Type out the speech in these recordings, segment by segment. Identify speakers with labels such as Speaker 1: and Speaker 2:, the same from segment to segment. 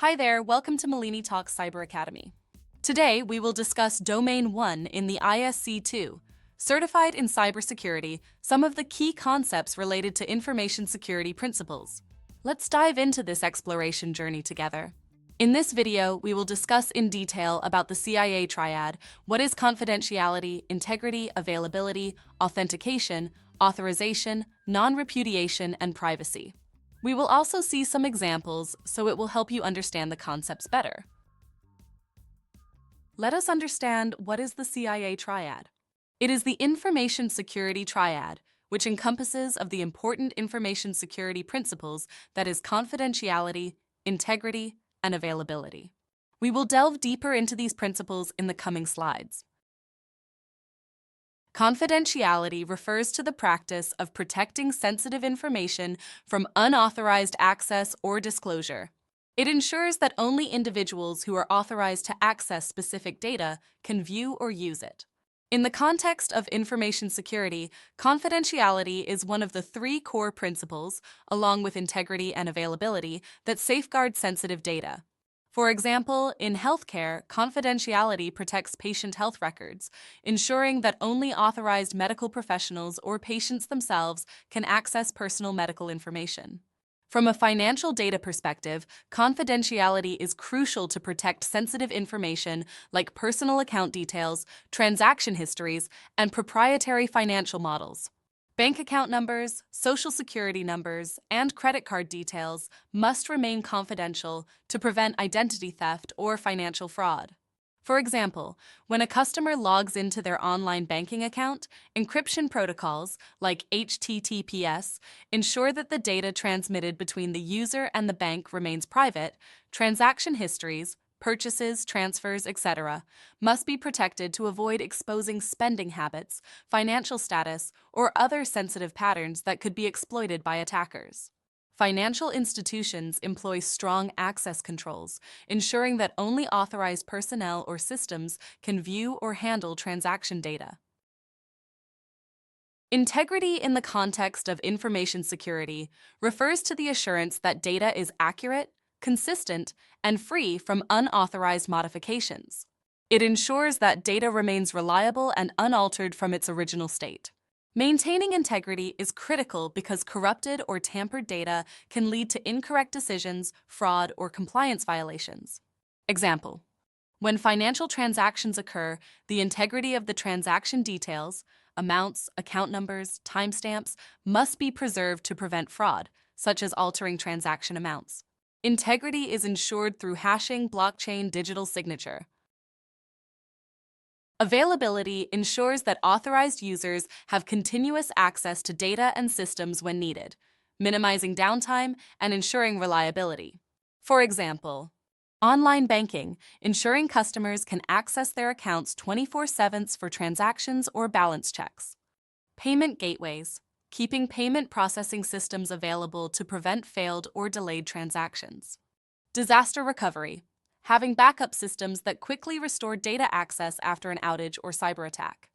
Speaker 1: Hi there, welcome to Malini Talks Cyber Academy. Today, we will discuss Domain 1 in the ISC2, Certified in Cybersecurity, some of the key concepts related to information security principles. Let's dive into this exploration journey together. In this video, we will discuss in detail about the CIA Triad, what is confidentiality, integrity, availability, authentication, authorization, non-repudiation, and privacy. We will also see some examples, so it will help you understand the concepts better. Let us understand what is the CIA Triad. It is the information security triad, which encompasses of the important information security principles that is confidentiality, integrity, and availability. We will delve deeper into these principles in the coming slides. Confidentiality refers to the practice of protecting sensitive information from unauthorized access or disclosure. It ensures that only individuals who are authorized to access specific data can view or use it. In the context of information security, confidentiality is one of the three core principles, along with integrity and availability, that safeguard sensitive data. For example, in healthcare, confidentiality protects patient health records, ensuring that only authorized medical professionals or patients themselves can access personal medical information. From a financial data perspective, confidentiality is crucial to protect sensitive information like personal account details, transaction histories, and proprietary financial models. Bank account numbers, social security numbers, and credit card details must remain confidential to prevent identity theft or financial fraud. For example, when a customer logs into their online banking account, encryption protocols like HTTPS ensure that the data transmitted between the user and the bank remains private. Transaction histories, purchases, transfers, etc., must be protected to avoid exposing spending habits, financial status, or other sensitive patterns that could be exploited by attackers. Financial institutions employ strong access controls, ensuring that only authorized personnel or systems can view or handle transaction data. Integrity in the context of information security refers to the assurance that data is accurate, consistent, and free from unauthorized modifications. It ensures that data remains reliable and unaltered from its original state. Maintaining integrity is critical because corrupted or tampered data can lead to incorrect decisions, fraud, or compliance violations. Example: when financial transactions occur, the integrity of the transaction details, amounts, account numbers, timestamps, must be preserved to prevent fraud, such as altering transaction amounts. Integrity is ensured through hashing, blockchain, digital signature. Availability ensures that authorized users have continuous access to data and systems when needed, minimizing downtime and ensuring reliability. For example, online banking, ensuring customers can access their accounts 24/7 for transactions or balance checks. Payment gateways, keeping payment processing systems available to prevent failed or delayed transactions. Disaster recovery, having backup systems that quickly restore data access after an outage or cyber attack.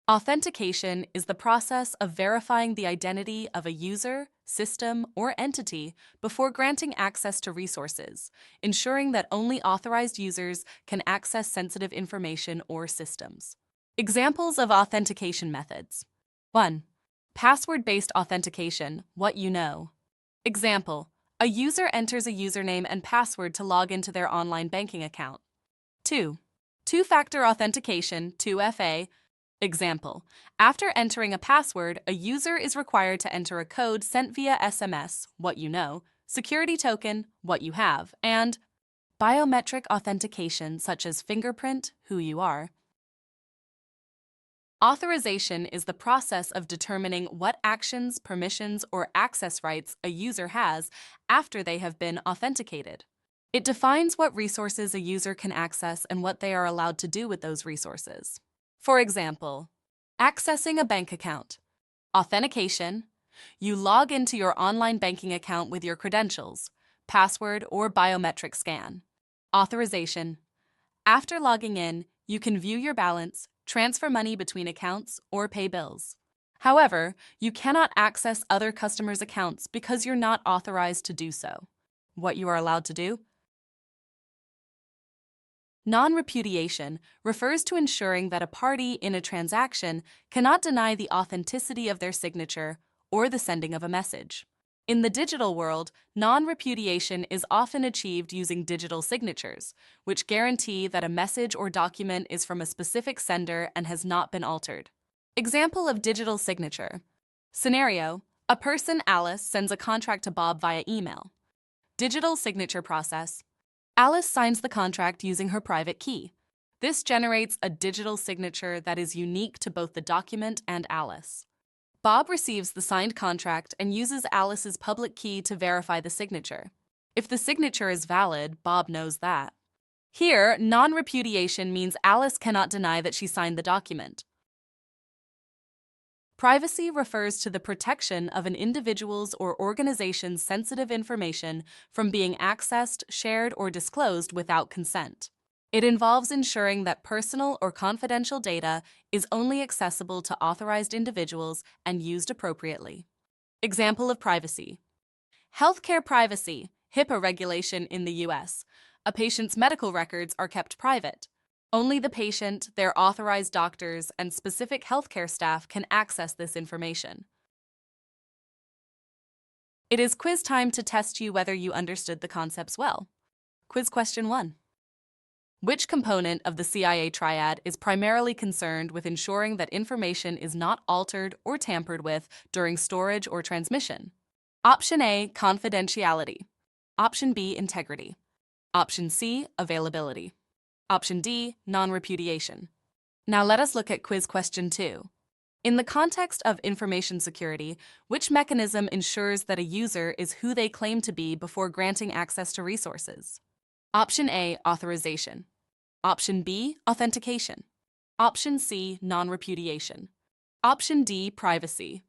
Speaker 1: Authentication is the process of verifying the identity of a user, system, or entity before granting access to resources, ensuring that only authorized users can access sensitive information or systems. Examples of authentication methods. 1. Password-based authentication, what you know. Example: a user enters a username and password to log into their online banking account. 2. Two-factor authentication, 2FA. Example: after entering a password, a user is required to enter a code sent via SMS, what you know, security token, what you have, and biometric authentication such as fingerprint, who you are. Authorization is the process of determining what actions, permissions, or access rights a user has after they have been authenticated. It defines what resources a user can access and what they are allowed to do with those resources. For example, accessing a bank account. Authentication: you log into your online banking account with your credentials, password, or biometric scan. Authorization: after logging in, you can view your balance, transfer money between accounts, or pay bills. However, you cannot access other customers' accounts because you're not authorized to do so. What you are allowed to do? Non-repudiation refers to ensuring that a party in a transaction cannot deny the authenticity of their signature or the sending of a message. In the digital world, non-repudiation is often achieved using digital signatures, which guarantee that a message or document is from a specific sender and has not been altered. Example of digital signature. Scenario: a person, Alice, sends a contract to Bob via email. Digital signature process. Alice signs the contract using her private key. This generates a digital signature that is unique to both the document and Alice. Bob receives the signed contract and uses Alice's public key to verify the signature. If the signature is valid, Bob knows that. Here, non-repudiation means Alice cannot deny that she signed the document. Privacy refers to the protection of an individual's or organization's sensitive information from being accessed, shared, or disclosed without consent. It involves ensuring that personal or confidential data is only accessible to authorized individuals and used appropriately. Example of privacy. Healthcare privacy, HIPAA regulation in the US. A patient's medical records are kept private. Only the patient, their authorized doctors, and specific healthcare staff can access this information. It is quiz time to test you whether you understood the concepts well. Quiz question 1. Which component of the CIA Triad is primarily concerned with ensuring that information is not altered or tampered with during storage or transmission? Option A, confidentiality. Option B, integrity. Option C, availability. Option D, non-repudiation. Now let us look at quiz question 2. In the context of information security, which mechanism ensures that a user is who they claim to be before granting access to resources? Option A, authorization. Option B, authentication. Option C, non-repudiation. Option D, privacy.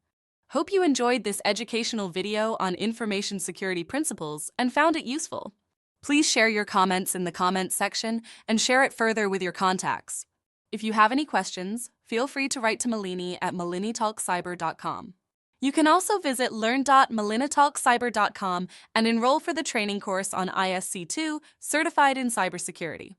Speaker 1: Hope you enjoyed this educational video on information security principles and found it useful. Please share your comments in the comments section and share it further with your contacts. If you have any questions, feel free to write to Malini at malinitalkcyber.com. You can also visit learn.malinitalkcyber.com and enroll for the training course on ISC2 Certified in Cybersecurity.